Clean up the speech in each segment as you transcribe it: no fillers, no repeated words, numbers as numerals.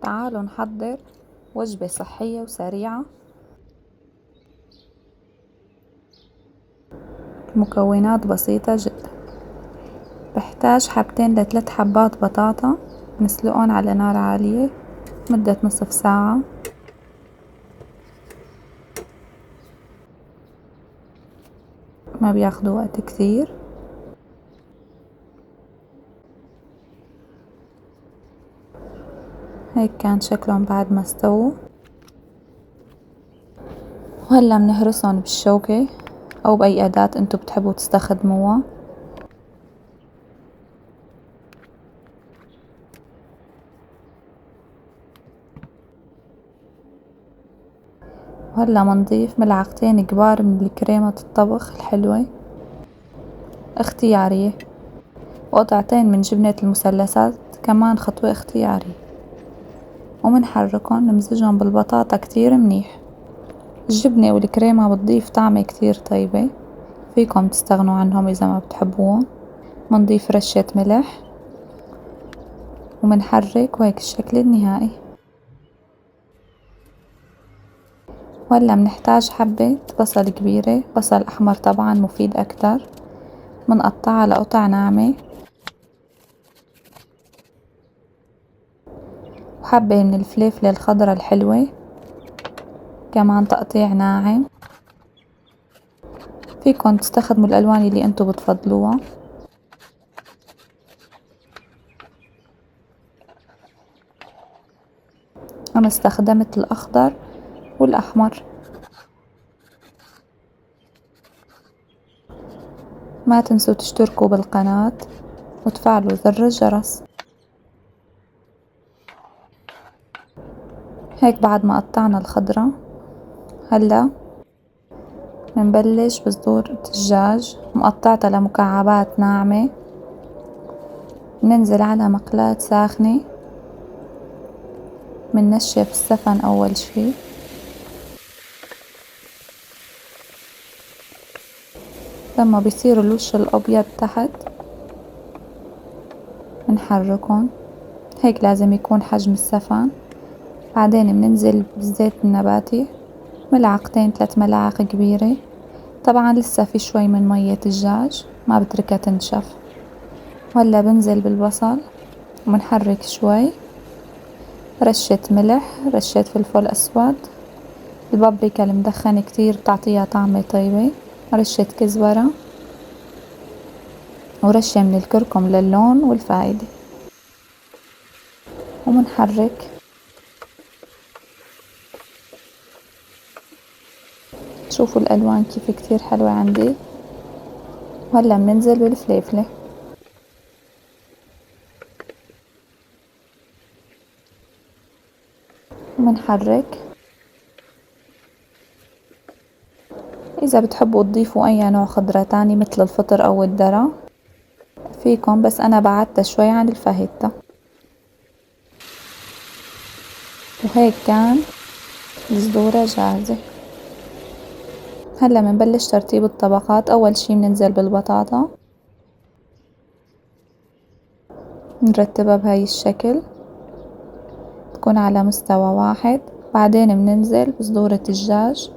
تعالوا نحضر وجبة صحية وسريعة. مكونات بسيطة جدا. بحتاج حبتين ل3 حبات بطاطا نسلقهم على نار عالية مدة نصف ساعة. ما بياخدوا وقت كثير. هيك كان شكلهم بعد ما استووا. وهلا بنهرسهم بالشوكة أو بأي أداة انتو بتحبوا تستخدموها. وهلا بنضيف ملعقتين كبار من كريمة الطبخ الحلوة اختيارية، وقطعتين من جبنة المثلثات كمان خطوة اختيارية، ومنحركن نمزجهم بالبطاطا كتير منيح. الجبنة والكريمة بتضيف طعمة كتير طيبة، فيكم تستغنوا عنهم إذا ما بتحبوهم. منضيف رشة ملح ومنحرك، وهيك الشكل النهائي. وهلا منحتاج حبة بصل كبيرة، بصل أحمر طبعا مفيد أكتر، منقطعها لقطع ناعمة، وحبة من الفلفلة الخضرا الحلوة كمان تقطيع ناعم. فيكن تستخدموا الألوان اللي انتو بتفضلوها. أنا استخدمت الأخضر والأحمر. ما تنسوا تشتركوا بالقناة وتفعلوا زر الجرس. هيك بعد ما قطعنا الخضرة، هلا منبلش بصدور الدجاج مقطعتها لمكعبات ناعمة. ننزل على مقلاة ساخنة، مننشف السفن أول شي، لما بيصير الوش الأبيض تحت منحركن. هيك لازم يكون حجم السفن. بعدين بننزل بالزيت النباتي 2-3 ملاعق كبيرة. طبعا لسه في شوي من مية الدجاج ما بتركها تنشف. وهلا بنزل بالبصل ومنحرك شوي، رشة ملح، رشة فلفل أسود، البابريكا المدخنة كتير بتعطيها طعمة طيبة، رشة كزبرة، ورشة من الكركم للون والفايدة، ومنحرك. شوفوا الألوان كيف كتير حلوة عندي. وهلا بننزل بالفليفلة ومنحرك. إذا بتحبوا تضيفوا أي نوع خضرة تاني مثل الفطر أو الذرة فيكم، بس أنا بعدتها شوي عن الفاهيتا. وهيك كان الصدورة جاهزة. هلا منبلش ترتيب الطبقات. أول شي بننزل بالبطاطا نرتبها بهاي الشكل تكون على مستوى واحد. بعدين بننزل بصدور الدجاج.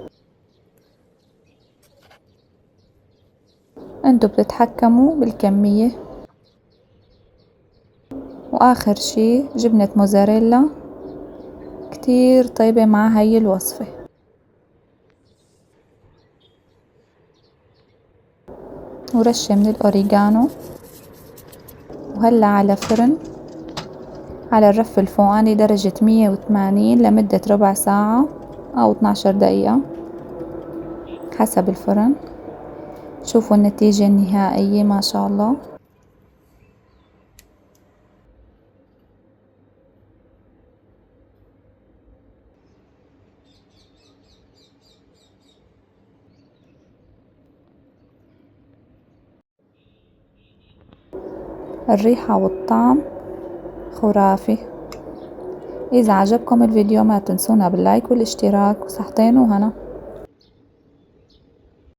انتو بتتحكموا بالكمية. واخر شي جبنة موزاريلا كتير طيبة مع هاي الوصفة. ورشة من الأوريجانو. وهلا على فرن على الرف الفوقاني درجة 180 لمدة ربع ساعة أو 12 دقيقة حسب الفرن. شوفوا النتيجة النهائية ما شاء الله. الريحة والطعم خرافي. إذا عجبكم الفيديو ما تنسونا باللايك والاشتراك، وصحتين وهنا.